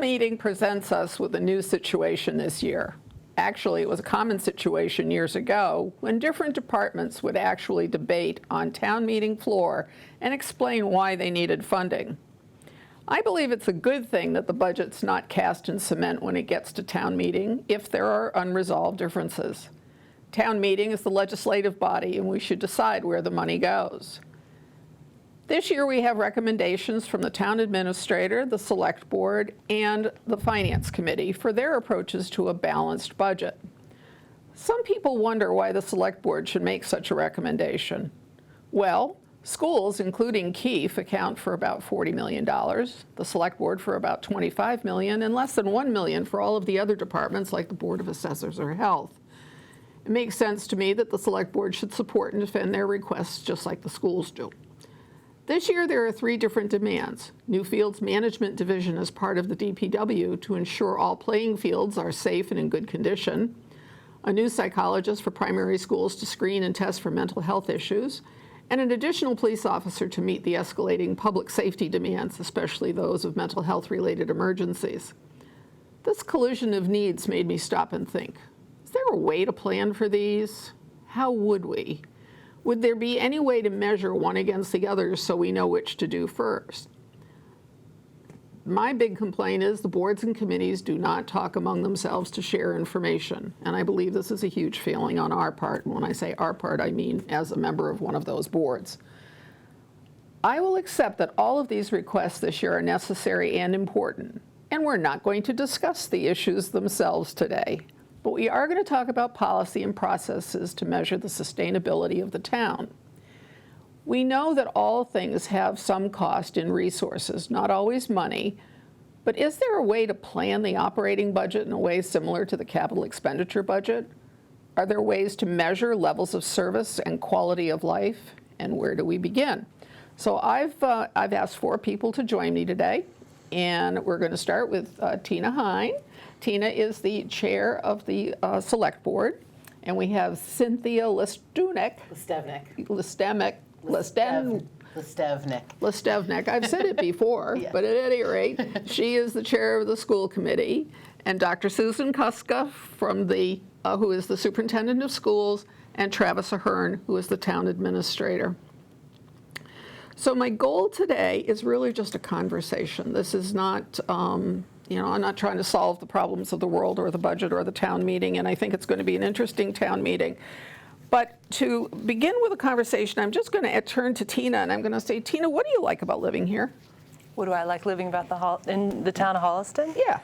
meeting presents us with a new situation this year. Actually, it was a common situation years ago when different departments would actually debate on town meeting floor and explain why they needed funding. I believe it's a good thing that the budget's not cast in cement when it gets to town meeting if there are unresolved differences. Town meeting is the legislative body, and we should decide where the money goes. This year we have recommendations from the town administrator, the select board, and the finance committee for their approaches to a balanced budget. Some people wonder why the select board should make such a recommendation. Well, schools, including Keefe, account for about $40 million, the select board for about $25 million, and less than $1 million for all of the other departments like the Board of Assessors or Health. It makes sense to me that the select board should support and defend their requests just like the schools do. This year there are 3 different demands. Newfield's management division as part of the DPW to ensure all playing fields are safe and in good condition. A new psychologist for primary schools to screen and test for mental health issues. And an additional police officer to meet the escalating public safety demands, especially those of mental health related emergencies. This collision of needs made me stop and think, is there a way to plan for these? How would we? Would there be any way to measure one against the other so we know which to do first? My big complaint is the boards and committees do not talk among themselves to share information. And I believe this is a huge failing on our part. And when I say our part, I mean as a member of one of those boards. I will accept that all of these requests this year are necessary and important. And we're not going to discuss the issues themselves today. But we are going to talk about policy and processes to measure the sustainability of the town. We know that all things have some cost in resources, not always money, but is there a way to plan the operating budget in a way similar to the capital expenditure budget? Are there ways to measure levels of service and quality of life? And where do we begin? So I've asked 4 people to join me today, and we're going to start with Tina Hein. Tina is the chair of the select board, and we have Cynthia Listewnik. Listewnik. I've said it before, yes. But at any rate, she is the chair of the school committee, and Dr. Susan Kustka from the who is the superintendent of schools, and Travis Ahern, who is the town administrator. So my goal today is really just a conversation. This is not, I'm not trying to solve the problems of the world or the budget or the town meeting, and I think it's going to be an interesting town meeting. But to begin with a conversation, I'm just going to turn to Tina, and I'm going to say, Tina, what do you like about living here? What do I like living about in the town of Holliston? Yeah.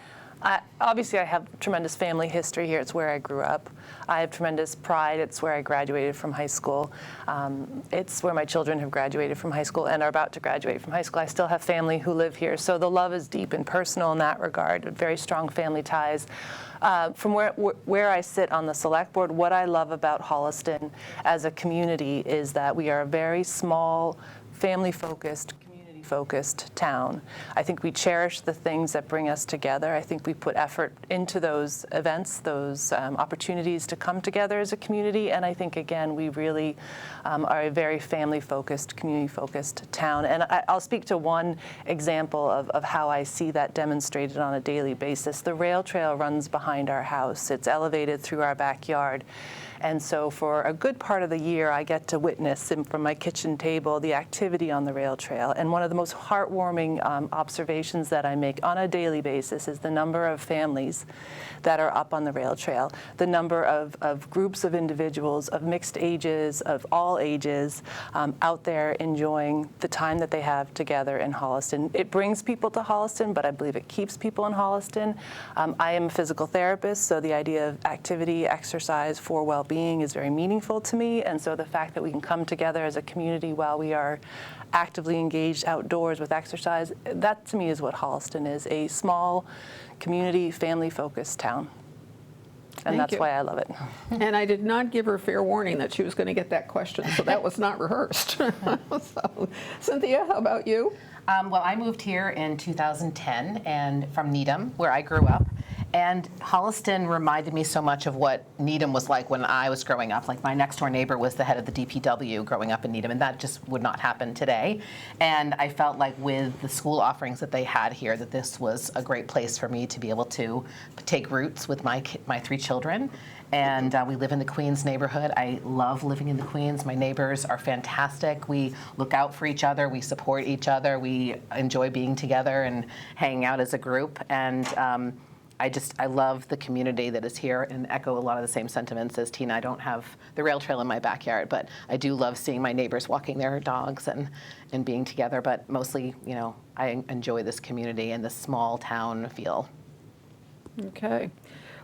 Obviously, I have tremendous family history here. It's where I grew up. I have tremendous pride. It's where I graduated from high school. It's where my children have graduated from high school and are about to graduate from high school. I still have family who live here. So the love is deep and personal in that regard, very strong family ties. From where I sit on the select board, what I love about Holliston as a community is that we are a very small, family-focused, focused town. I think we cherish the things that bring us together. I think we put effort into those events, those opportunities to come together as a community, and I think, again, we really are a very family-focused, community-focused town. And I'll speak to one example of how I see that demonstrated on a daily basis. The rail trail runs behind our house. It's elevated through our backyard. And so for a good part of the year, I get to witness from my kitchen table the activity on the rail trail. And one of the most heartwarming observations that I make on a daily basis is the number of families that are up on the rail trail, the number of groups of individuals of mixed ages, of all ages, out there enjoying the time that they have together in Holliston. It brings people to Holliston, but I believe it keeps people in Holliston. I am a physical therapist, so the idea of activity, exercise for well-being is very meaningful to me, and so the fact that we can come together as a community while we are actively engaged outdoors with exercise, that to me is what Holliston is, a small community, family-focused town. And that's why I love it. And I did not give her fair warning that she was going to get that question, so that was not rehearsed. So, Cynthia, how about you? Well, I moved here in 2010 and from Needham, where I grew up. And Holliston reminded me so much of what Needham was like when I was growing up. Like, my next door neighbor was the head of the DPW growing up in Needham, and that just would not happen today. And I felt like with the school offerings that they had here, that this was a great place for me to be able to take roots with my 3 children. And we live in the Queens neighborhood. I love living in the Queens. My neighbors are fantastic. We look out for each other. We support each other. We enjoy being together and hanging out as a group. And I love the community that is here, and echo a lot of the same sentiments as Tina. I don't have the rail trail in my backyard, but I do love seeing my neighbors walking their dogs and being together. But mostly, I enjoy this community and this small town feel. Okay.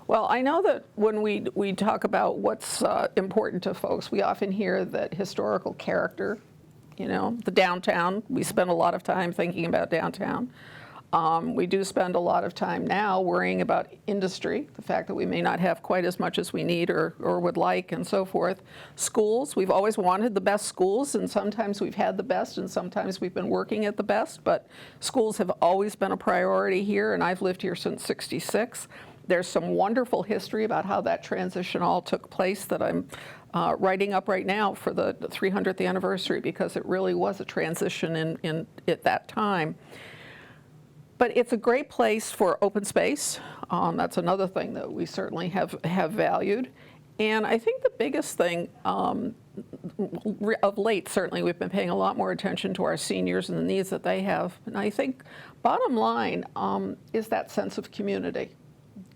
Well, I know that when we talk about what's important to folks, we often hear that historical character, the downtown. We spend a lot of time thinking about downtown. We do spend a lot of time now worrying about industry, the fact that we may not have quite as much as we need or would like, and so forth. Schools, we've always wanted the best schools, and sometimes we've had the best, and sometimes we've been working at the best, but schools have always been a priority here, and I've lived here since '66. There's some wonderful history about how that transition all took place that I'm writing up right now for the 300th anniversary, because it really was a transition in at that time. But it's a great place for open space. That's another thing that we certainly have valued. And I think the biggest thing of late, certainly we've been paying a lot more attention to our seniors and the needs that they have. And I think bottom line is that sense of community.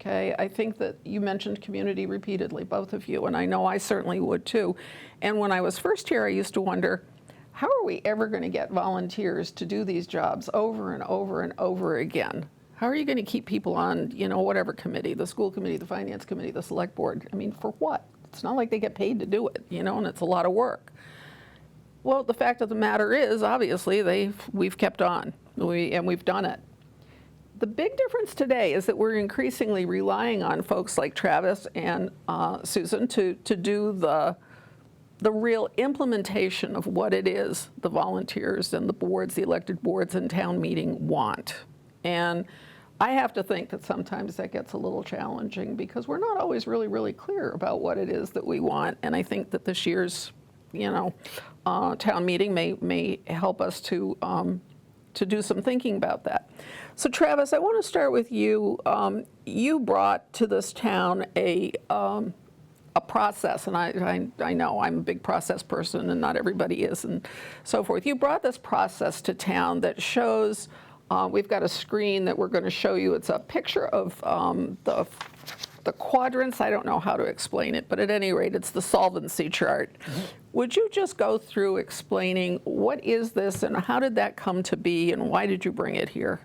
Okay, I think that you mentioned community repeatedly, both of you, and I know I certainly would too. And when I was first here, I used to wonder, how are we ever going to get volunteers to do these jobs over and over and over again? How are you going to keep people on, whatever committee, the school committee, the finance committee, the select board? I mean, for what? It's not like they get paid to do it, and it's a lot of work. Well, the fact of the matter is, obviously, we've kept on, and we've done it. The big difference today is that we're increasingly relying on folks like Travis and Susan to do the real implementation of what it is the volunteers and the boards, the elected boards and town meeting want. And I have to think that sometimes that gets a little challenging because we're not always really, really clear about what it is that we want. And I think that this year's, town meeting may help us to do some thinking about that. So Travis, I want to start with you. You brought to this town a process, and I know I'm a big process person and not everybody is and so forth. You brought this process to town that shows, we've got a screen that we're going to show you. It's a picture of the quadrants. I don't know how to explain it, but at any rate, it's the solvency chart. Mm-hmm. Would you just go through explaining what is this and how did that come to be and why did you bring it here?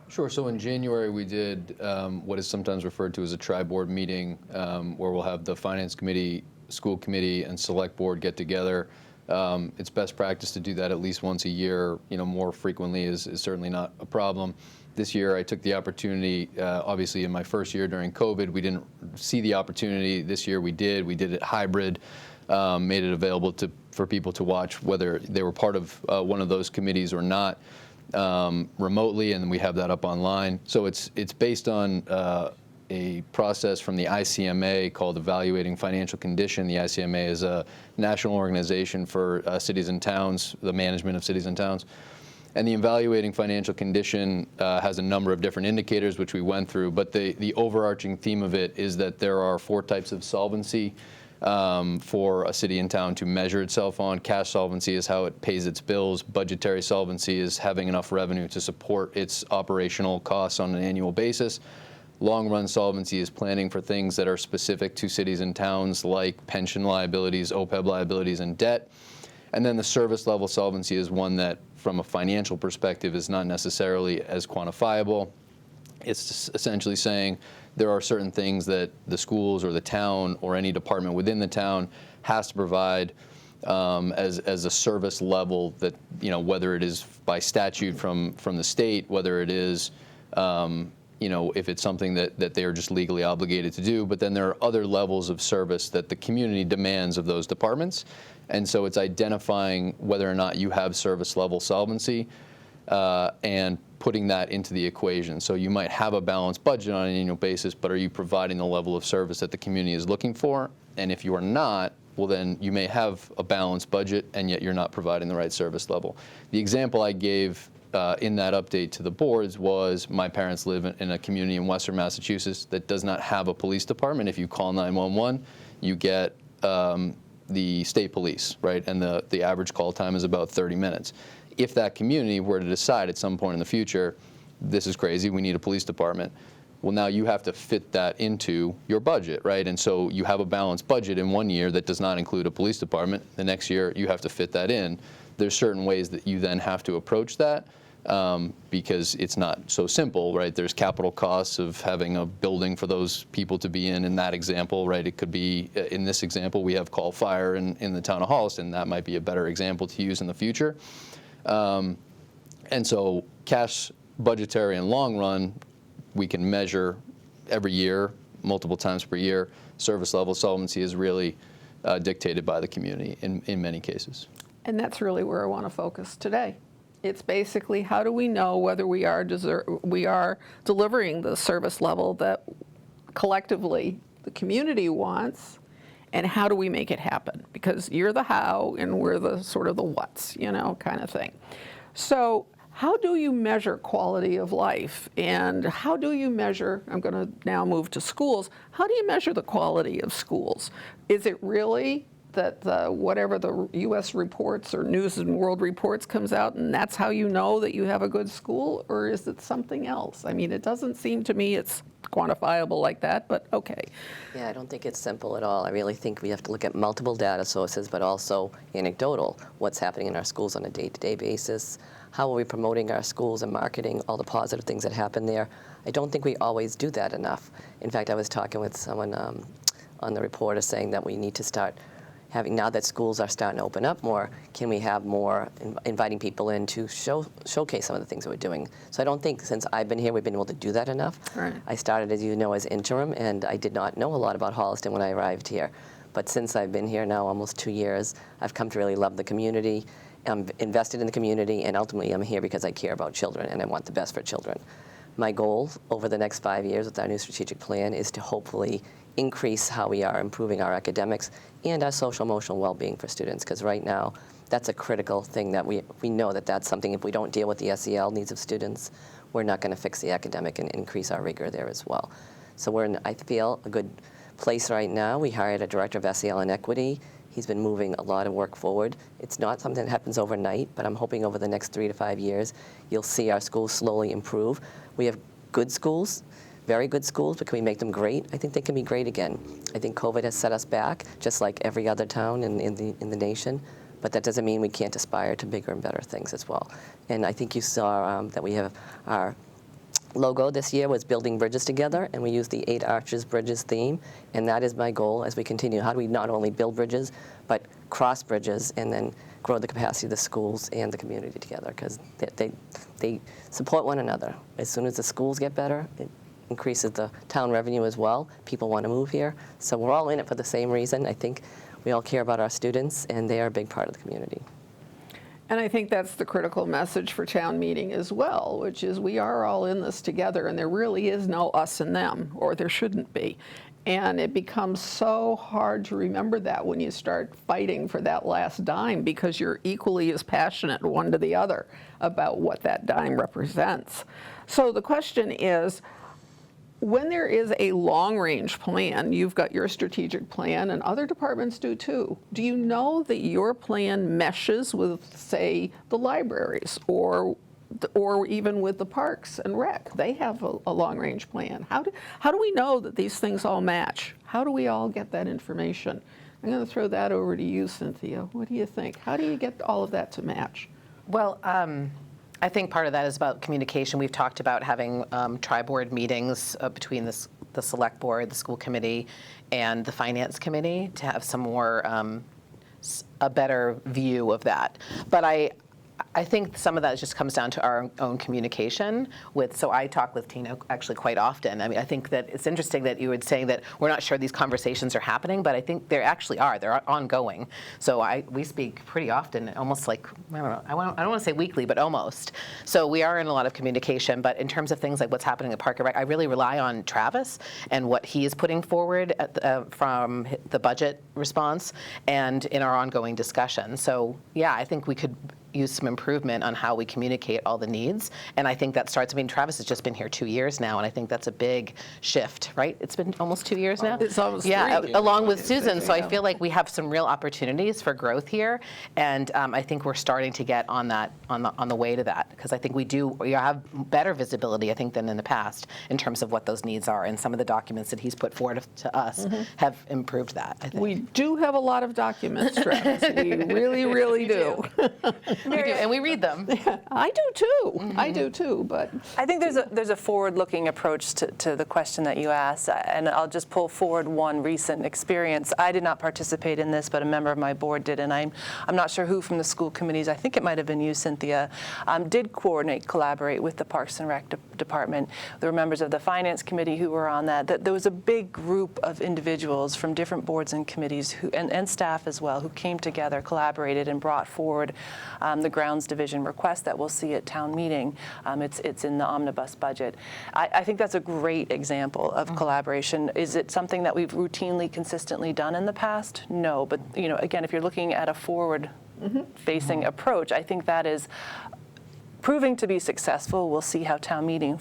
Sure. So in January, we did what is sometimes referred to as a tri-board meeting, where we'll have the finance committee, school committee, and select board get together. It's best practice to do that at least once a year. More frequently is certainly not a problem. This year, I took the opportunity, obviously in my first year during COVID, we didn't see the opportunity. This year we did. We did it hybrid, made it available for people to watch whether they were part of one of those committees or not. Remotely, and we have that up online. So it's based on a process from the ICMA called Evaluating Financial Condition. The ICMA is a national organization for cities and towns, the management of cities and towns. And the Evaluating Financial Condition has a number of different indicators, which we went through, but the overarching theme of it is that there are 4 types of solvency for a city and town to measure itself on. Cash solvency is how it pays its bills. Budgetary solvency is having enough revenue to support its operational costs on an annual basis. Long-run solvency is planning for things that are specific to cities and towns like pension liabilities, OPEB liabilities, and debt. And then the service level solvency is one that, from a financial perspective, is not necessarily as quantifiable. It's essentially saying there are certain things that the schools or the town or any department within the town has to provide as a service level that, whether it is by statute from the state, whether it is, if it's something that they are just legally obligated to do. But then there are other levels of service that the community demands of those departments. And so it's identifying whether or not you have service level solvency. and putting that into the equation. So you might have a balanced budget on an annual basis, but are you providing the level of service that the community is looking for? And if you are not, well, then you may have a balanced budget, and yet you're not providing the right service level. The example I gave in that update to the boards was my parents live in a community in Western Massachusetts that does not have a police department. If you call 911, you get the state police, right? And the average call time is about 30 minutes. If that community were to decide at some point in the future, this is crazy, we need a police department, well, now you have to fit that into your budget, right? And so you have a balanced budget in one year that does not include a police department. The next year, you have to fit that in. There's certain ways that you then have to approach that because it's not so simple, right? There's capital costs of having a building for those people to be in that example, right? It could be, in this example, we have call fire in the town of Holliston. That might be a better example to use in the future. And so cash, budgetary, and long run, we can measure every year, multiple times per year. Service level solvency is really dictated by the community in many cases. And that's really where I want to focus today. It's basically, how do we know whether we are delivering the service level that collectively the community wants, and how do we make it happen? Because you're the how and we're the sort of the what's, kind of thing. So how do you measure quality of life? And how do you measure, I'm going to now move to schools, how do you measure the quality of schools? Is it really that whatever the U.S. reports or News and World Reports comes out, and that's how you know that you have a good school? Or is it something else? I mean, it doesn't seem to me it's quantifiable like that, but okay. Yeah, I don't think it's simple at all. I really think we have to look at multiple data sources, but also anecdotal. What's happening in our schools on a day-to-day basis? How are we promoting our schools and marketing all the positive things that happen there? I don't think we always do that enough. In fact, I was talking with someone on the reporter saying that we need to start having, now that schools are starting to open up more, can we have more inviting people in to showcase some of the things that we're doing? So I don't think since I've been here, we've been able to do that enough. Right. I started, as you know, as interim, and I did not know a lot about Holliston when I arrived here. But since I've been here now almost 2 years, I've come to really love the community. I'm invested in the community, and ultimately I'm here because I care about children and I want the best for children. My goal over the next 5 years with our new strategic plan is to hopefully increase how we are improving our academics and our social emotional well-being for students, because right now that's a critical thing that we know that that's something, if we don't deal with the SEL needs of students, we're not going to fix the academic and increase our rigor there as well. So we're in, I feel, a good place right now. We hired a director of SEL and equity. He's been moving a lot of work forward. It's not something that happens overnight, but I'm hoping over the next 3 to 5 years, you'll see our schools slowly improve. We have good schools, very good schools, but can we make them great? I think they can be great again. I think COVID has set us back, just like every other town in the nation, but that doesn't mean we can't aspire to bigger and better things as well. And I think you saw that we have our logo this year was building bridges together, and we used the 8 Arches Bridges theme, and that is my goal as we continue. How do we not only build bridges, but cross bridges and then grow the capacity of the schools and the community together, because they support one another. As soon as the schools get better, it increases the town revenue as well. People want to move here. So we're all in it for the same reason. I think we all care about our students, and they are a big part of the community. And I think that's the critical message for town meeting as well, which is we are all in this together, and there really is no us and them, or there shouldn't be. And it becomes so hard to remember that when you start fighting for that last dime, because you're equally as passionate one to the other about what that dime represents. So the question is, when there is a long-range plan, you've got your strategic plan, and other departments do too. Do you know that your plan meshes with, say, the libraries or even with the parks and rec? They have a long-range plan. How do we know that these things all match? How do we all get that information? I'm going to throw that over to you, Cynthia. What do you think? How do you get all of that to match? Well, I think part of that is about communication. We've talked about having tri-board meetings between the select board, the school committee, and the finance committee to have some more, a better view of that. But I I think some of that just comes down to our own communication so I talk with Tina actually quite often. I mean, I think that it's interesting that you would say that we're not sure these conversations are happening, but I think they actually are. They're ongoing. So we speak pretty often, almost like, I don't know, I don't want to say weekly, but almost. So we are in a lot of communication, but in terms of things like what's happening at Park and Rec, I really rely on Travis and what he is putting forward from the budget response and in our ongoing discussion. So yeah, I think we could use some improvement on how we communicate all the needs. And I think that starts, I mean, Travis has just been here 2 years now, and I think that's a big shift, right? It's been almost 2 years now? It's almost yeah, 3. along with Susan. So I feel like we have some real opportunities for growth here. And I think we're starting to get on the way to that, because I think we have better visibility, I think, than in the past in terms of what those needs are. And some of the documents that he's put forward to us have improved that, I think. We do have a lot of documents, Travis. We really, really do. We do, and we read them. I do too. I do too. But I think there's a forward-looking approach to the question that you asked, and I'll just pull forward one recent experience. I did not participate in this, but a member of my board did, and I'm not sure who from the school committees, I think it might have been you, Cynthia, did collaborate with the Parks and Rec department. There were members of the Finance Committee who were on that. There was a big group of individuals from different boards and committees and staff as well who came together, collaborated, and brought forward the grounds division request that we'll see at town meeting. It's in the omnibus budget. I think that's a great example of collaboration. Is it something that we've routinely, consistently done in the past? No, but again, if you're looking at a forward-facing approach, I think that is proving to be successful. We'll see how town meeting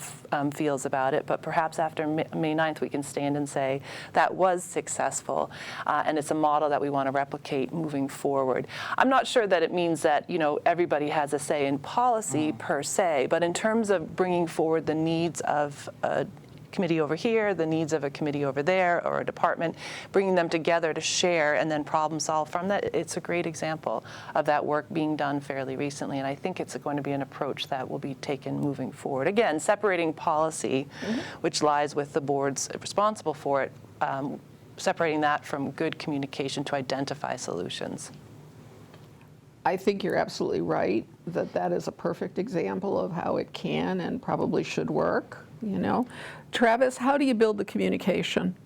feels about it, but perhaps after May 9th we can stand and say that was successful, and it's a model that we want to replicate moving forward. I'm not sure that it means that everybody has a say in policy per se, but in terms of bringing forward the needs of a committee over here, the needs of a committee over there, or a department, bringing them together to share and then problem solve from that. It's a great example of that work being done fairly recently, and I think it's going to be an approach that will be taken moving forward. Again, separating policy, which lies with the boards responsible for it, separating that from good communication to identify solutions. I think you're absolutely right that is a perfect example of how it can and probably should work. Travis, how do you build the communication?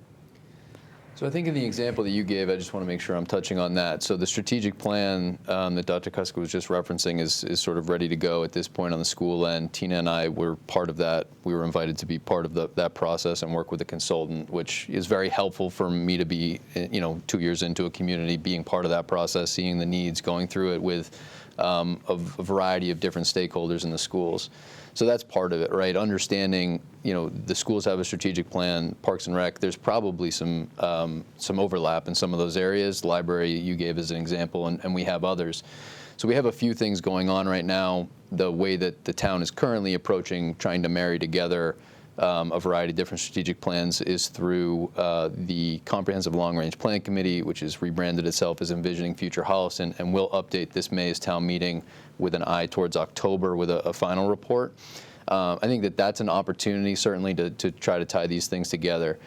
So I think in the example that you gave, I just want to make sure I'm touching on that. So the strategic plan that Dr. Kustka was just referencing is sort of ready to go at this point on the school end. Tina and I were part of that. We were invited to be part of that process and work with a consultant, which is very helpful for me to be, 2 years into a community, being part of that process, seeing the needs, going through it with a variety of different stakeholders in the schools. So that's part of it, right? Understanding, the schools have a strategic plan, Parks and Rec, there's probably some overlap in some of those areas. Library you gave as an example, and we have others. So we have a few things going on right now. The way that the town is currently approaching trying to marry together a variety of different strategic plans is through the Comprehensive Long Range Plan Committee, which has rebranded itself as Envisioning Future Holliston, and will update this May's town meeting with an eye towards October with a final report. I think that's an opportunity certainly to try to tie these things together.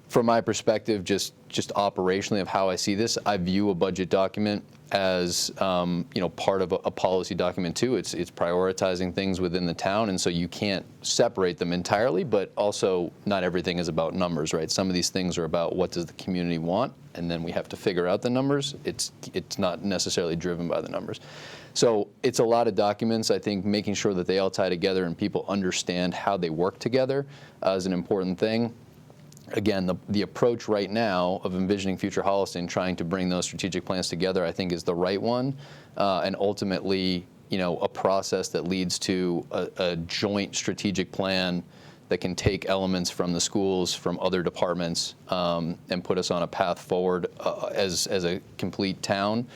From my perspective, just operationally of how I see this, I view a budget document as part of a policy document too. It's prioritizing things within the town, and so you can't separate them entirely, but also not everything is about numbers, right? Some of these things are about what does the community want, and then we have to figure out the numbers. It's not necessarily driven by the numbers. So it's a lot of documents. I think making sure that they all tie together and people understand how they work together is an important thing. Again, the approach right now of Envisioning Future Holliston, trying to bring those strategic plans together, I think is the right one, and ultimately, a process that leads to a joint strategic plan that can take elements from the schools, from other departments, and put us on a path forward as a complete town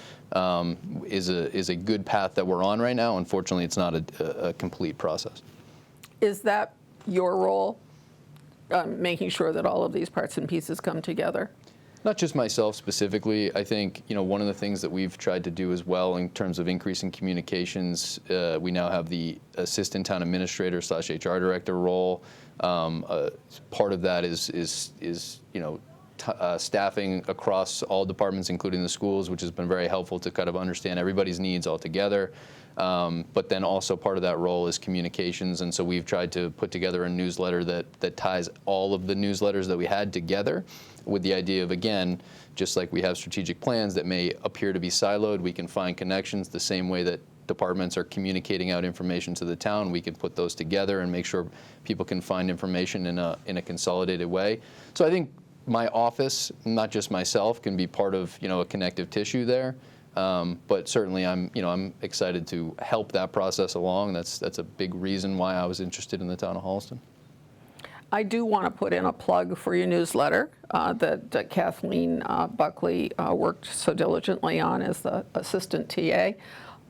is a good path that we're on right now. Unfortunately, it's not a complete process. Is that your role? Making sure that all of these parts and pieces come together? Not just myself specifically. I think one of the things that we've tried to do as well in terms of increasing communications, we now have the assistant town administrator / HR director role. Part of that is staffing across all departments, including the schools, which has been very helpful to kind of understand everybody's needs all together. But then also part of that role is communications, and so we've tried to put together a newsletter that ties all of the newsletters that we had together with the idea of, again, just like we have strategic plans that may appear to be siloed, we can find connections the same way that departments are communicating out information to the town. We can put those together and make sure people can find information in a consolidated way. So I think my office, not just myself, can be part of a connective tissue there. But certainly I'm excited to help that process along. That's a big reason why I was interested in the town of Holliston. I do want to put in a plug for your newsletter that Kathleen Buckley worked so diligently on as the assistant TA.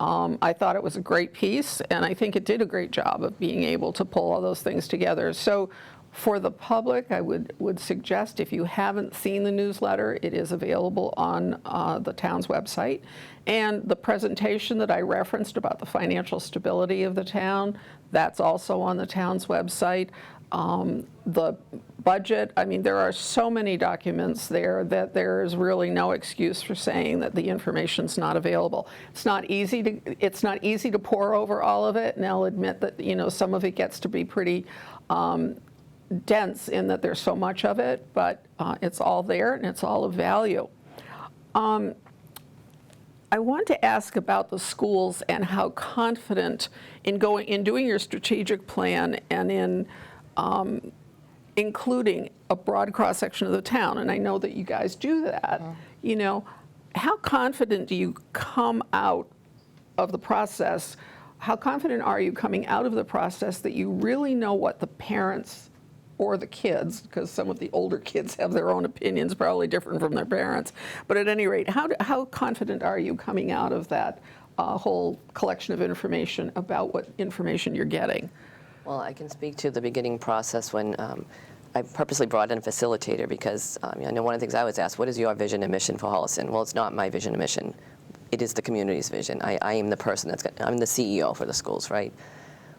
I thought it was a great piece, and I think it did a great job of being able to pull all those things together. So for the public, I would suggest, if you haven't seen the newsletter, it is available on the town's website. And the presentation that I referenced about the financial stability of the town, that's also on the town's website. The budget, I mean, there are so many documents there that there is really no excuse for saying that the information's not available. It's not easy to pour over all of it, and I'll admit that some of it gets to be pretty dense in that there's so much of it, but it's all there and it's all of value. I want to ask about the schools and how confident in doing your strategic plan and in including a broad cross-section of the town, and I know that you guys do that. How confident do you come out of the process? How confident are you coming out of the process that you really know what the parents or the kids, because some of the older kids have their own opinions, probably different from their parents, but at any rate, how confident are you coming out of that whole collection of information about what information you're getting? Well, I can speak to the beginning process when I purposely brought in a facilitator because I know one of the things I was asked, what is your vision and mission for Holliston? Well, it's not my vision and mission. It is the community's vision. I am the person I'm the CEO for the schools, right?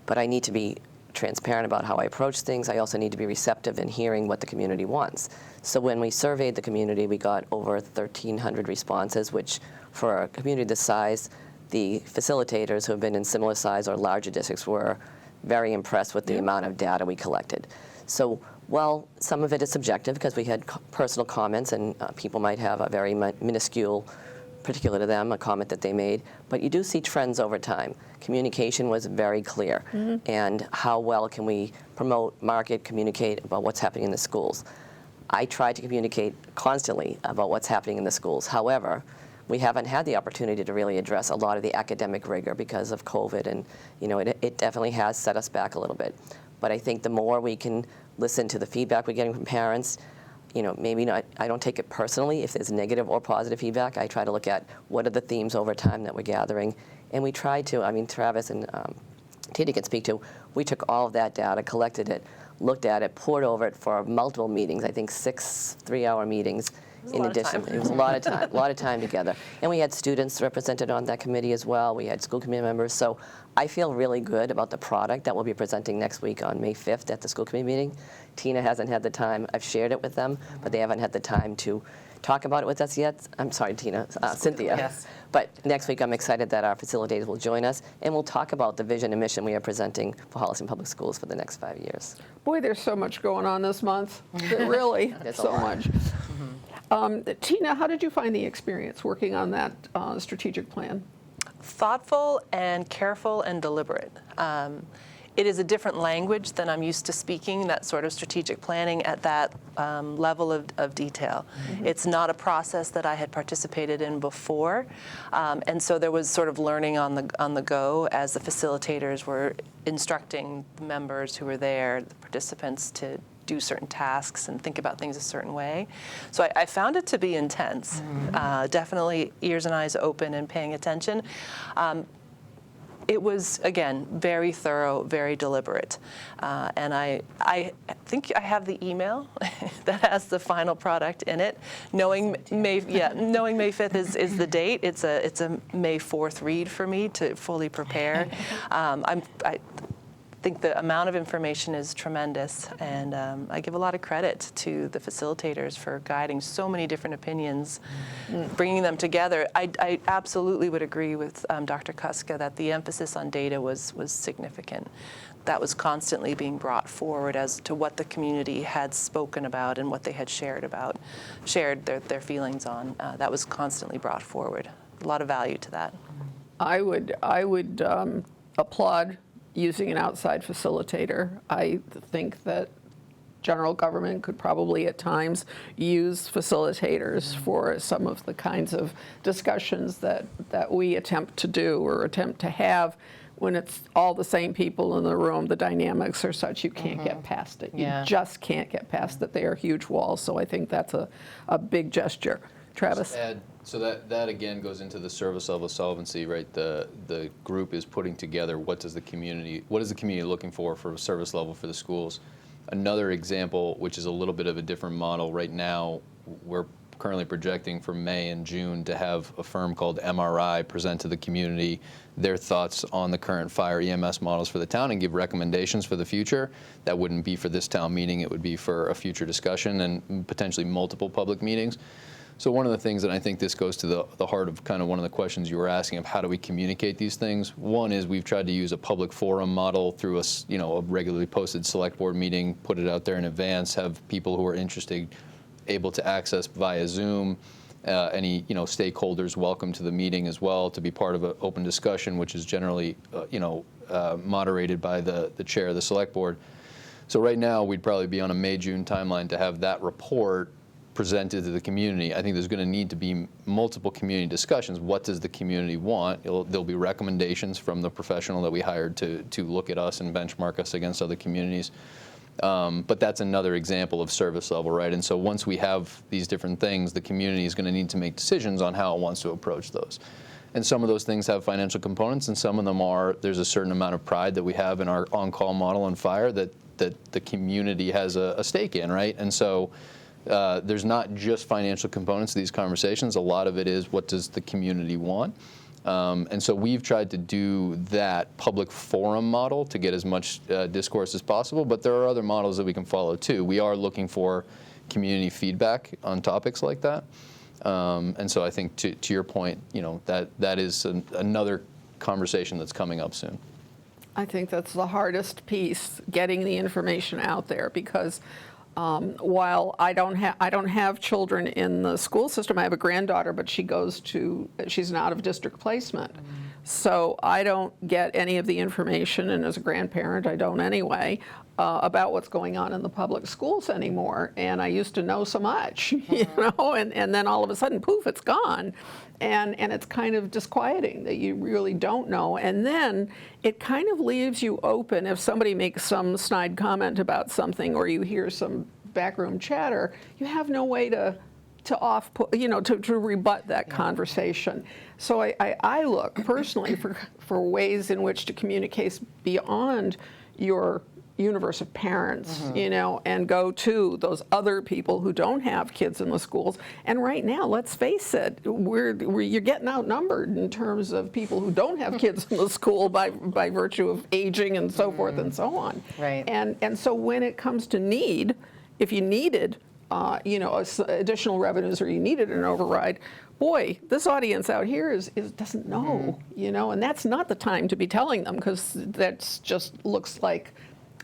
But I need to be transparent about how I approach things. I also need to be receptive in hearing what the community wants. So when we surveyed the community, we got over 1,300 responses, which for a community this size, the facilitators who have been in similar size or larger districts were very impressed with the amount of data we collected. So while some of it is subjective because we had personal comments and people might have a very minuscule, particular to them, a comment that they made, but you do see trends over time. Communication was very clear, and how well can we promote, market, communicate about what's happening in the schools. I try to communicate constantly about what's happening in the schools. However, we haven't had the opportunity to really address a lot of the academic rigor because of COVID, and it definitely has set us back a little bit. But I think the more we can listen to the feedback we're getting from parents, maybe not, I don't take it personally if there's negative or positive feedback. I try to look at what are the themes over time that we're gathering, and we try to, Travis and Tina can speak to, we took all of that data, collected it, looked at it, poured over it for multiple meetings, I think 6 3-hour meetings. In addition, it was a lot of time together. And we had students represented on that committee as well. We had school committee members. So I feel really good about the product that we'll be presenting next week on May 5th at the school committee meeting. Tina hasn't had the time. I've shared it with them, but they haven't had the time to talk about it with us yet. I'm sorry, Tina, Cynthia. Yes. But next week I'm excited that our facilitators will join us, and we'll talk about the vision and mission we are presenting for Holliston Public Schools for the next 5 years. Boy, there's so much going on this month. Really, There's a so lot. much. Tina, how did you find the experience working on that strategic plan? Thoughtful and careful and deliberate. It is a different language than I'm used to speaking, that sort of strategic planning at that level of detail. It's not a process that I had participated in before, and so there was sort of learning on the go as the facilitators were instructing the members who were there, the participants, to do certain tasks and think about things a certain way. So I found it to be intense. Definitely ears and eyes open and paying attention. It was, again, very thorough, very deliberate. And I think I have the email that has the final product in it. Knowing May 5th is the date, it's a May 4th read for me to fully prepare. think the amount of information is tremendous, and I give a lot of credit to the facilitators for guiding so many different opinions, bringing them together. I absolutely would agree with Dr. Kustka that the emphasis on data was significant. That was constantly being brought forward as to what the community had spoken about and what they had shared their feelings on. That was constantly brought forward. A lot of value to that. I would applaud using an outside facilitator. I think that general government could probably at times use facilitators for some of the kinds of discussions that we attempt to do or attempt to have. When it's all the same people in the room, the dynamics are such you can't get past it. You just can't get past it. They are huge walls. So I think that's a big gesture. Travis? So that again goes into the service level solvency, right? The group is putting together what is the community looking for a service level for the schools. Another example, which is a little bit of a different model right now, we're currently projecting for May and June to have a firm called MRI present to the community their thoughts on the current fire EMS models for the town and give recommendations for the future. That wouldn't be for this town meeting, it would be for a future discussion and potentially multiple public meetings. So one of the things, and I think this goes to the heart of kind of one of the questions you were asking of how do we communicate these things. One is we've tried to use a public forum model through a regularly posted select board meeting, put it out there in advance, have people who are interested able to access via Zoom. Any stakeholders welcome to the meeting as well to be part of an open discussion, which is generally moderated by the chair of the select board. So right now we'd probably be on a May-June timeline to have that report presented to the community. I think there's going to need to be multiple community discussions. What does the community want? There'll be recommendations from the professional that we hired to look at us and benchmark us against other communities. But that's another example of service level, right? And so once we have these different things, the community is going to need to make decisions on how it wants to approach those. And some of those things have financial components, and some of them there's a certain amount of pride that we have in our on-call model on fire that the community has a stake in, right? And so there's not just financial components to these conversations. A lot of it is what does the community want? And so we've tried to do that public forum model to get as much discourse as possible, but there are other models that we can follow too. We are looking for community feedback on topics like that. And so I think to your point, that is another conversation that's coming up soon. I think that's the hardest piece, getting the information out there, because while I don't have children in the school system, I have a granddaughter, but she's an out-of-district placement. So I don't get any of the information, and as a grandparent, I don't anyway, about what's going on in the public schools anymore. And I used to know so much, and then all of a sudden, poof, it's gone. And it's kind of disquieting that you really don't know. And then it kind of leaves you open if somebody makes some snide comment about something or you hear some backroom chatter, you have no way to rebut that conversation. So I look personally for ways in which to communicate beyond your universe of parents, and go to those other people who don't have kids in the schools. And right now, let's face it, you're getting outnumbered in terms of people who don't have kids in the school by virtue of aging and so forth and so on. Right. And so when it comes to need, if you needed, additional revenues or you needed an override, boy, this audience out here doesn't know, and that's not the time to be telling them, because that's just looks like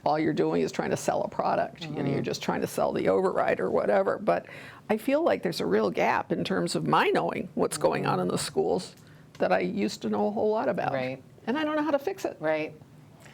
all you're doing is trying to sell a product. You're just trying to sell the override or whatever. But I feel like there's a real gap in terms of my knowing what's going on in the schools that I used to know a whole lot about. Right. And I don't know how to fix it. Right.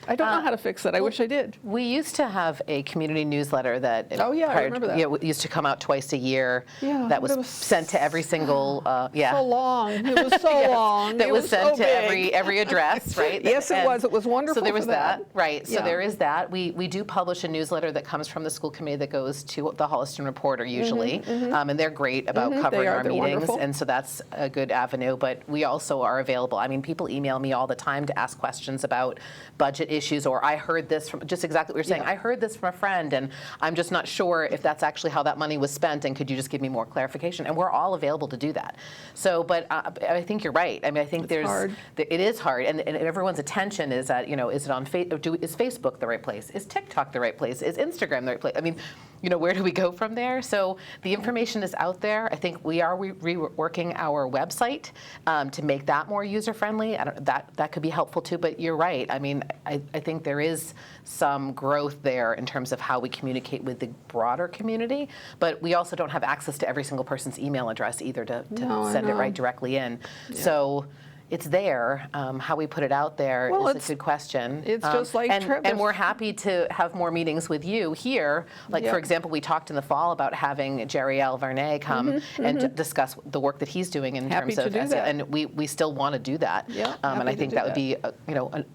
I don't know how to fix it. I wish I did. We used to have a community newsletter that I remember that. Used to come out twice a year. Yeah, that but was sent to every single. So long. It was so Yes, long. That It was sent so to big. every address, right? Yes, it was. It was wonderful. So there was for that, right? So Yeah. there is that. We do publish a newsletter that comes from the school committee that goes to the Holliston Reporter usually, and they're great about covering our They're meetings, wonderful. and so that's a good avenue. But we also are available. I mean, people email me all the time to ask questions about budget issues, or I heard this from, just exactly what you're saying. Yeah. I heard this from a friend, and I'm just not sure if that's actually how that money was spent, and could you just give me more clarification? And we're all available to do that. So, but I think you're right. I mean, I think hard. it is hard, and everyone's attention is at, is it on is Facebook the right place? Is TikTok the right place? Is Instagram the right place? I mean, where do we go from there? So the information is out there. I think we are reworking our website to make that more user-friendly. That could be helpful too, but you're right. I mean, I think there is some growth there in terms of how we communicate with the broader community, but we also don't have access to every single person's email address either to send it right directly in. Yeah. So it's there. How we put it out there is a good question. It's just like Travis. And we're happy to have more meetings with you here. Like, for example, we talked in the fall about having Jerry L. Vernay come and discuss the work that he's doing in terms of SEO. And we still want to do that. Yeah, and I think that would be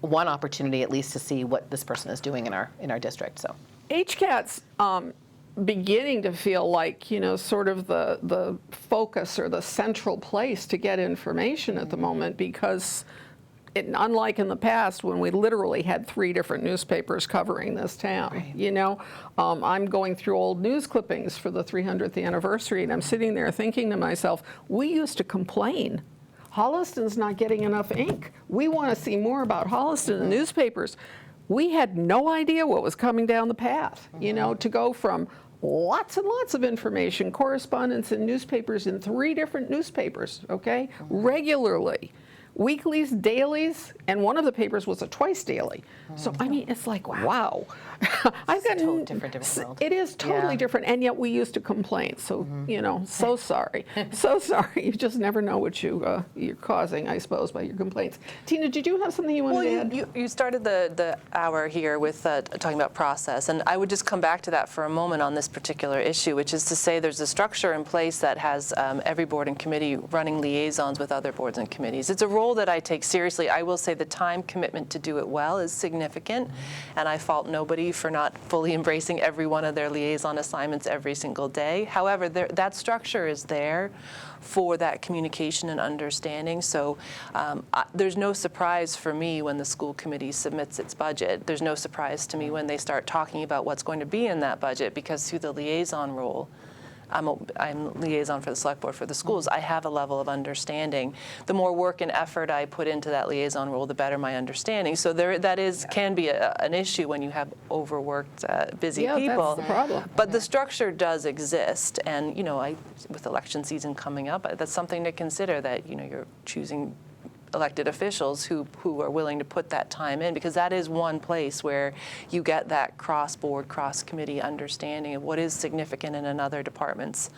one opportunity at least to see what this person is doing in our district. So HCAT's beginning to feel like, sort of the focus or the central place to get information at the moment, because unlike in the past when we literally had 3 different newspapers covering this town, right. I'm going through old news clippings for the 300th anniversary, and I'm sitting there thinking to myself, we used to complain, Holliston's not getting enough ink. We want to see more about Holliston in the newspapers. We had no idea what was coming down the path, to go from lots and lots of information, correspondence in newspapers, in 3 different newspapers, okay, regularly. Weeklies, dailies, and one of the papers was a twice daily. So, I mean, it's like, wow. I've got totally different world. It is totally different, and yet we used to complain. So, so sorry. So sorry. You just never know what you're causing, I suppose, by your complaints. Tina, did you have something you wanted to add? You started the hour here with talking about process, and I would just come back to that for a moment on this particular issue, which is to say there's a structure in place that has every board and committee running liaisons with other boards and committees. It's a role that I take seriously. I will say the time commitment to do it well is significant, and I fault nobody for not fully embracing every one of their liaison assignments every single day. However, that structure is there for that communication and understanding. So there's no surprise for me when the school committee submits its budget. There's no surprise to me when they start talking about what's going to be in that budget, because through the liaison role, I'm liaison for the select board for the schools. I have a level of understanding. The more work and effort I put into that liaison role, the better my understanding. So can be an issue when you have overworked, busy people. Yeah, that's the problem. But the structure does exist, and with election season coming up, that's something to consider. That you're choosing elected officials who are willing to put that time in, because that is one place where you get that cross-board, cross-committee understanding of what is significant in another department's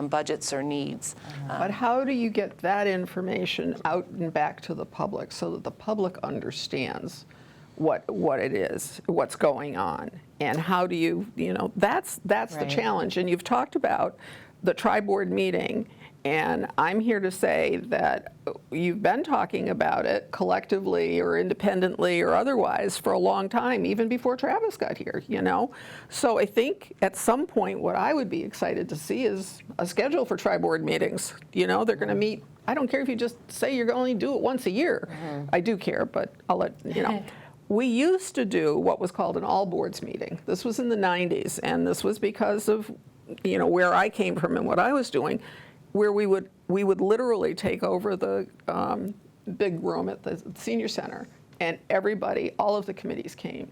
budgets or needs. But how do you get that information out and back to the public so that the public understands what it is, what's going on, and how do you, that's the challenge. And you've talked about the tri-board meeting. And I'm here to say that you've been talking about it collectively or independently or otherwise for a long time, even before Travis got here, So I think at some point what I would be excited to see is a schedule for tri-board meetings. They're going to meet, I don't care if you just say you're going to do it once a year. I do care, but I'll let, We used to do what was called an all boards meeting. This was in the 90s, and this was because of, where I came from and what I was doing, where we would literally take over the big room at the senior center, and everybody, all of the committees came,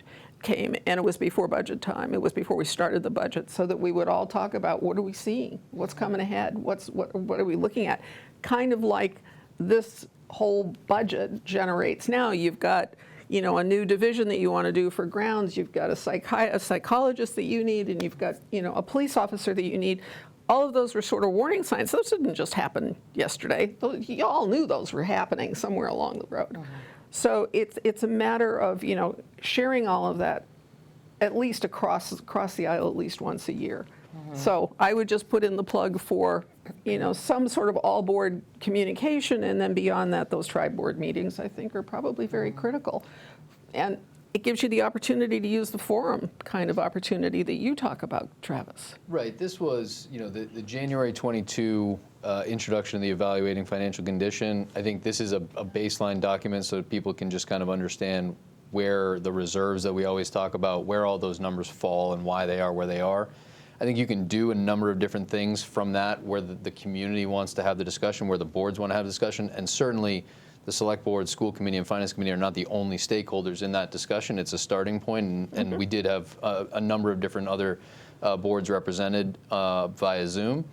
and it was before budget time. It was before we started the budget, so that we would all talk about what are we seeing, what's coming ahead, what are we looking at, kind of like this whole budget generates now. You've got a new division that you want to do for grounds. You've got a psychologist that you need, and you've got a police officer that you need. All of those were sort of warning signs. Those didn't just happen yesterday. You all knew those were happening somewhere along the road. So it's a matter of sharing all of that at least across the aisle at least once a year. So I would just put in the plug for some sort of all board communication, and then beyond that, those tri-board meetings I think are probably very critical. And it gives you the opportunity to use the forum kind of opportunity that you talk about, Travis. Right. This was, the January 22 introduction of the evaluating financial condition. I think this is a baseline document so that people can just kind of understand where the reserves that we always talk about, where all those numbers fall and why they are where they are. I think you can do a number of different things from that, where the community wants to have the discussion, where the boards want to have the discussion, and certainly the select board, school committee, and finance committee are not the only stakeholders in that discussion. It's a starting point, and we did have a number of different other boards represented via Zoom.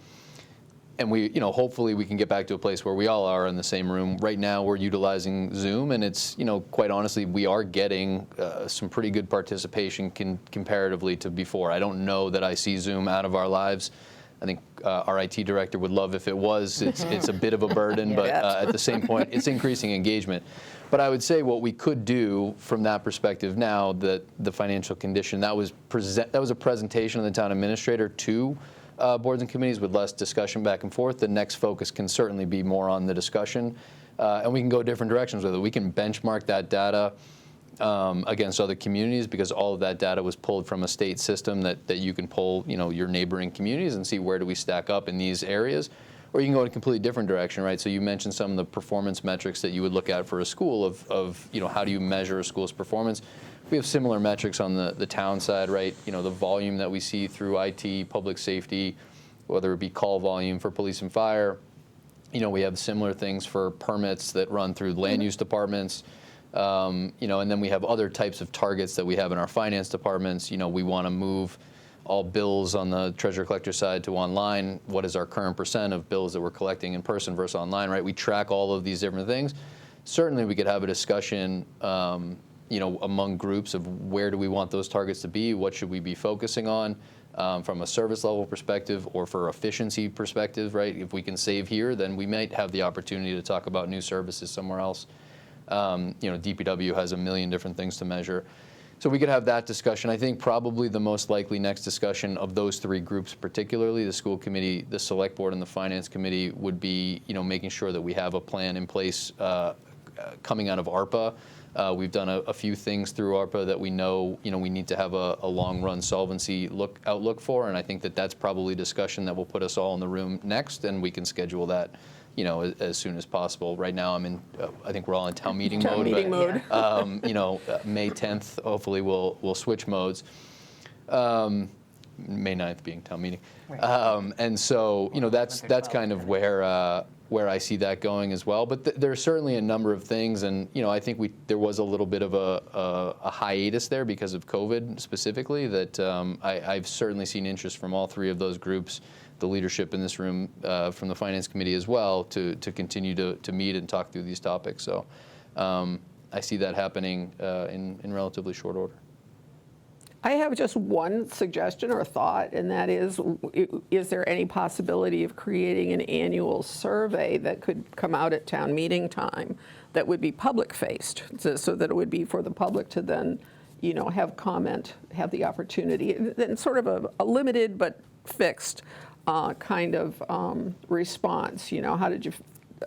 And we, hopefully we can get back to a place where we all are in the same room. Right now, we're utilizing Zoom, and it's, quite honestly, we are getting some pretty good participation comparatively to before. I don't know that I see Zoom out of our lives. I think our IT director would love if it was. It's a bit of a burden, but at the same point, it's increasing engagement. But I would say what we could do from that perspective now, that the financial condition, that was a presentation of the town administrator to boards and committees with less discussion back and forth. The next focus can certainly be more on the discussion, and we can go different directions with it. We can benchmark that data against other communities, because all of that data was pulled from a state system that you can pull, your neighboring communities and see where do we stack up in these areas. Or you can go in a completely different direction, right? So you mentioned some of the performance metrics that you would look at for a school of how do you measure a school's performance. We have similar metrics on the town side, right? The volume that we see through IT, public safety, whether it be call volume for police and fire. We have similar things for permits that run through land use departments. And then we have other types of targets that we have in our finance departments. We want to move all bills on the treasurer collector side to online. What is our current % of bills that we're collecting in person versus online, right? We track all of these different things. Certainly we could have a discussion among groups of where do we want those targets to be, what should we be focusing on from a service level perspective or for efficiency perspective, right? If we can save here, then we might have the opportunity to talk about new services somewhere else. DPW has a million different things to measure. So we could have that discussion. I think probably the most likely next discussion of those three groups, particularly the school committee, the select board, and the finance committee, would be making sure that we have a plan in place coming out of ARPA. We've done a few things through ARPA that we know we need to have a long-run solvency outlook for, and I think that's probably a discussion that will put us all in the room next, and we can schedule that as soon as possible. Right now, I think we're all in town meeting mode. May 10th, hopefully we'll switch modes. May 9th being town meeting. Right. And so, that's kind of where I see that going as well. But there's certainly a number of things, and I think there was a little bit of a hiatus there because of COVID specifically. That I've certainly seen interest from all three of those groups, the leadership in this room, from the finance committee as well, to continue to meet and talk through these topics. So I see that happening in relatively short order. I have just one suggestion or thought, and that is there any possibility of creating an annual survey that could come out at town meeting time that would be public-faced, so that it would be for the public to then, have comment, have the opportunity, and sort of a limited but fixed kind of response. How did you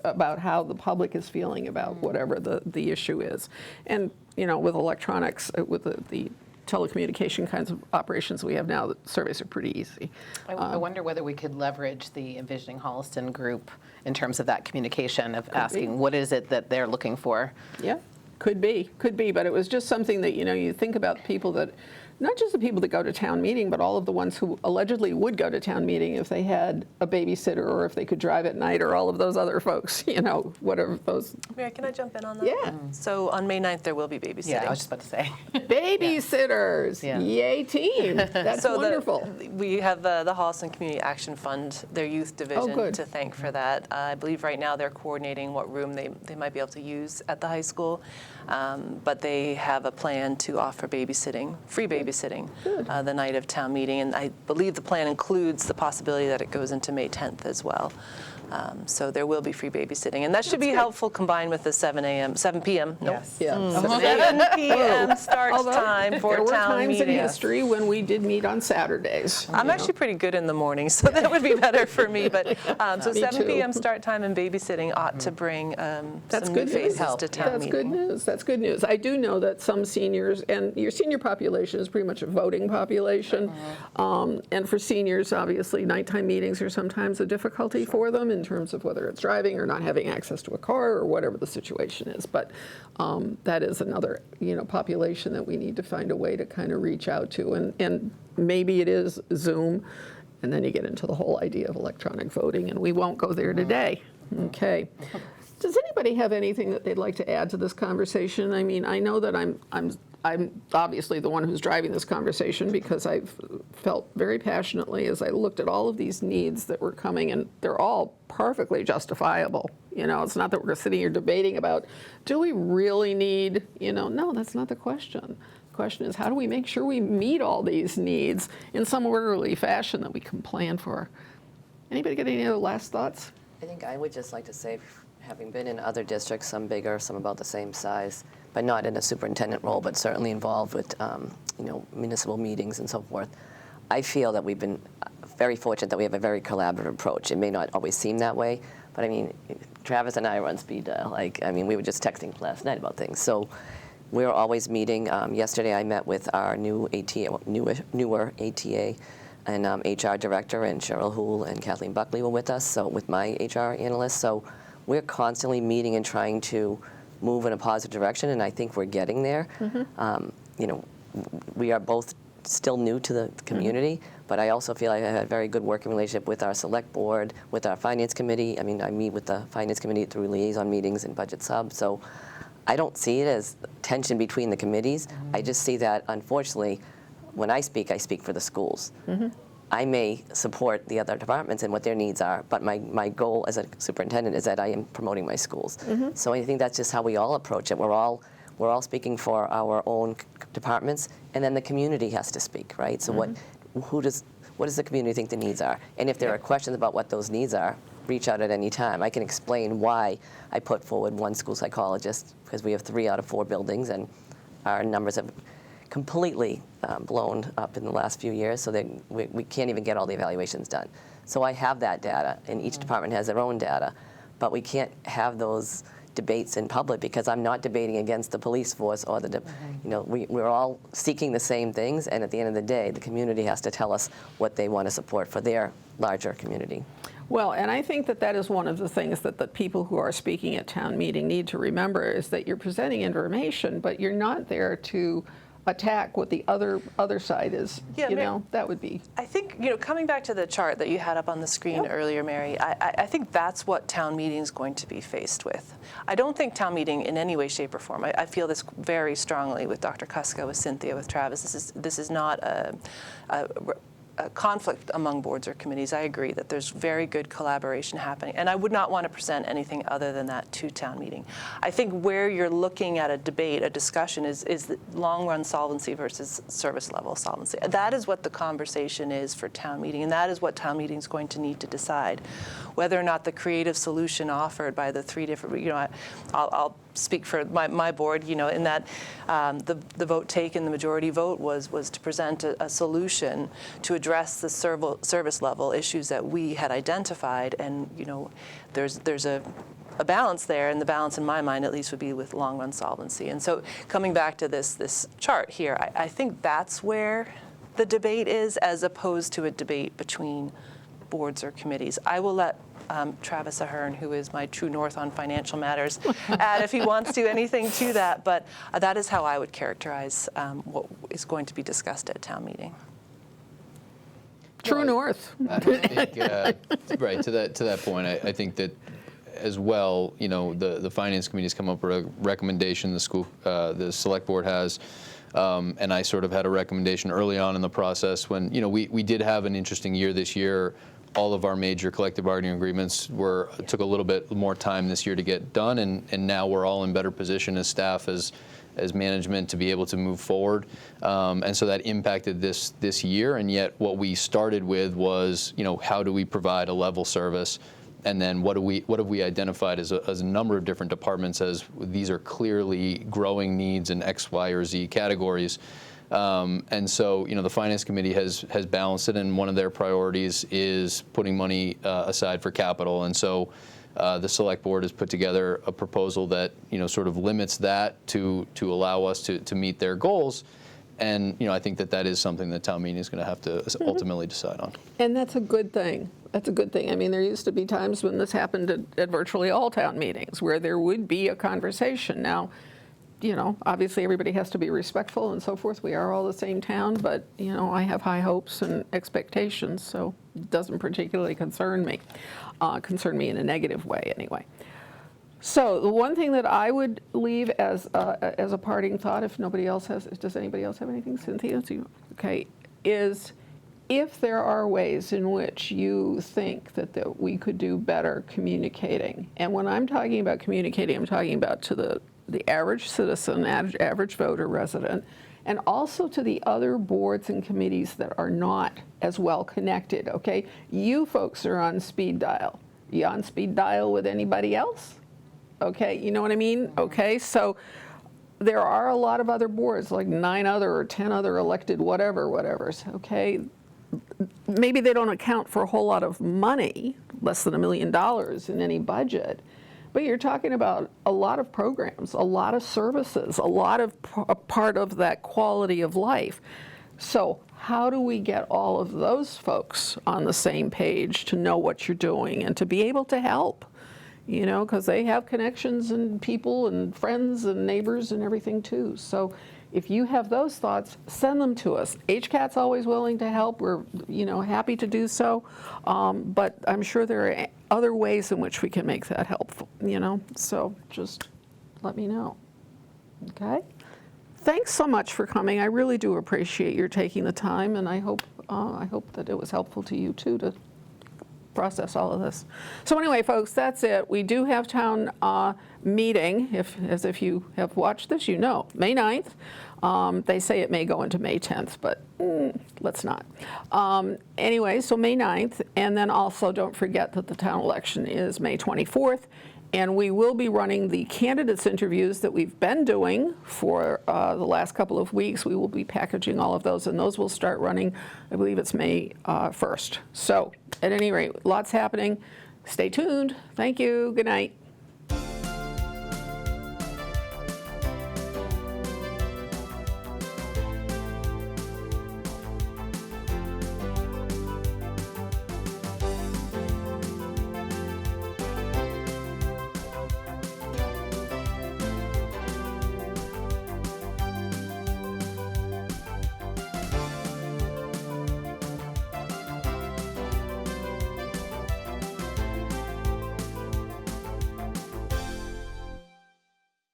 about how the public is feeling about whatever the issue is, and with electronics, with the telecommunication kinds of operations we have now, the surveys are pretty easy. I wonder whether we could leverage the Envisioning Holliston group in terms of that communication of asking what is it that they're looking for. Yeah, could be, but it was just something that, you think about people that, not just the people that go to town meeting, but all of the ones who allegedly would go to town meeting if they had a babysitter or if they could drive at night, or all of those other folks, whatever those. Mary, can I jump in on that? Yeah. So on May 9th, there will be babysitting. Yeah, I was just about to say. Babysitters, Yeah. Yay team, that's So wonderful. We have the Holliston Community Action Fund, their youth division, good. to thank for that. I believe right now they're coordinating what room they might be able to use at the high school, but they have a plan to offer babysitting, free babysitting, the night of town meeting, and I believe the plan includes the possibility that it goes into May 10th as well. So there will be free babysitting, and that should be helpful combined with the 7 p.m. Yes. Yeah. 7 p.m. start Although time for there were town times meeting. in history when we did meet on Saturdays. I'm actually pretty good in the morning, so that would be better for me. But so Me 7 too. p.m. start time and babysitting ought to bring That's some good new news. faces to town That's meeting. good news. That's good news. I do know that some seniors, and your senior population is pretty much a voting population, and for seniors, obviously, nighttime meetings are sometimes a difficulty for them, in terms of whether it's driving or not having access to a car or whatever the situation is. But that is another, population that we need to find a way to kind of reach out to. And maybe it is Zoom, and then you get into the whole idea of electronic voting, and we won't go there today. Okay. Does anybody have anything that they'd like to add to this conversation? I mean, I know that I'm obviously the one who's driving this conversation because I've felt very passionately as I looked at all of these needs that were coming, and they're all perfectly justifiable. It's not that we're sitting here debating about, do we really need, no, that's not the question. The question is, how do we make sure we meet all these needs in some orderly fashion that we can plan for? Anybody got any other last thoughts? I think I would just like to say, having been in other districts, some bigger, some about the same size, but not in a superintendent role, but certainly involved with municipal meetings and so forth, I feel that we've been very fortunate that we have a very collaborative approach. It may not always seem that way, but I mean, Travis and I are on speed dial. We were just texting last night about things. So we're always meeting. Yesterday I met with our newer ATA and HR director, and Cheryl Houle and Kathleen Buckley were with us, so with my HR analyst. So we're constantly meeting and trying to move in a positive direction, and I think we're getting there. We are both still new to the community, but I also feel like I have a very good working relationship with our select board, with our finance committee. I mean, I meet with the finance committee through liaison meetings and budget sub, so I don't see it as tension between the committees. I just see that, unfortunately, when I speak for the schools. I may support the other departments and what their needs are, but my goal as a superintendent is that I am promoting my schools. So I think that's just how we all approach it. We're all speaking for our own departments, and then the community has to speak, right? So what does the community think the needs are? And if there are questions about what those needs are, reach out at any time. I can explain why I put forward one school psychologist, because we have 3 out of 4 buildings, and our numbers have completely blown up in the last few years, so that we can't even get all the evaluations done. So I have that data, and each department has their own data, but we can't have those debates in public because I'm not debating against the police force or we're all seeking the same things, and at the end of the day, the community has to tell us what they want to support for their larger community. Well, and I think that is one of the things that the people who are speaking at town meeting need to remember, is that you're presenting information, but you're not there to attack what the other side is. That would be. I think, coming back to the chart that you had up on the screen earlier, Mary, I think that's what town meeting is going to be faced with. I don't think town meeting in any way, shape, or form, I feel this very strongly with Dr. Kustka, with Cynthia, with Travis, this is not a conflict among boards or committees. I agree that there's very good collaboration happening, and I would not want to present anything other than that to town meeting. I think where you're looking at a debate, a discussion, is the long-run solvency versus service level solvency. That is what the conversation is for town meeting, and that is what town meeting is going to need to decide. Whether or not the creative solution offered by the 3 different, I'll speak for my board, in that the vote taken, the majority vote was to present a solution to address the service level issues that we had identified, and there's a balance there, and the balance in my mind at least would be with long-run solvency. And so coming back to this chart here, I think that's where the debate is, as opposed to a debate between boards or committees. I will let Travis Ahern, who is my true north on financial matters, add if he wants to anything to that, but that is how I would characterize what is going to be discussed at town meeting. True north. I think, right, to that point, I think that as well, the finance committee has come up with a recommendation the select board has, and I sort of had a recommendation early on in the process when, we did have an interesting year this year. All of our major collective bargaining agreements took a little bit more time this year to get done, and now we're all in better position as staff, as management, to be able to move forward. And so that impacted this year, and yet what we started with was, how do we provide a level service? And then what have we identified as a number of different departments as these are clearly growing needs in X, Y, or Z categories. And so, the Finance Committee has balanced it, and one of their priorities is putting money aside for capital. And so the Select Board has put together a proposal that, sort of limits that to allow us to meet their goals. And, I think that is something that town meeting is going to have to ultimately decide on. And that's a good thing. That's a good thing. I mean, there used to be times when this happened at virtually all town meetings where there would be a conversation. Now, you know, obviously everybody has to be respectful and so forth. We are all the same town, but, you know, I have high hopes and expectations, so it doesn't particularly concern me in a negative way anyway. So the one thing that I would leave as a parting thought, if nobody else has, does anybody else have anything? Cynthia, okay, is if there are ways in which you think that we could do better communicating, and when I'm talking about communicating, I'm talking about to the average citizen, average voter, resident, and also to the other boards and committees that are not as well connected, okay? You folks are on speed dial. You on speed dial with anybody else? Okay, you know what I mean? Okay, so there are a lot of other boards, like 9 other or 10 other elected whatevers, okay? Maybe they don't account for a whole lot of money, less than $1 million in any budget, but you're talking about a lot of programs, a lot of services, a lot of part of that quality of life. So how do we get all of those folks on the same page to know what you're doing and to be able to help? You know, because they have connections and people and friends and neighbors and everything too. So if you have those thoughts, send them to us. HCAT's always willing to help. We're, you know, happy to do so. But I'm sure there are other ways in which we can make that helpful, you know. So just let me know. Okay? Thanks so much for coming. I really do appreciate your taking the time, and I hope that it was helpful to you too to process all of this. So anyway, folks, that's it. We do have town meeting, as if you have watched this, you know, May 9th. They say it may go into May 10th, but let's not. Anyway, so May 9th, and then also don't forget that the town election is May 24th, and we will be running the candidates interviews that we've been doing for the last couple of weeks. We will be packaging all of those, and those will start running, I believe it's May 1st. So at any rate, lots happening. Stay tuned. Thank you. Good night.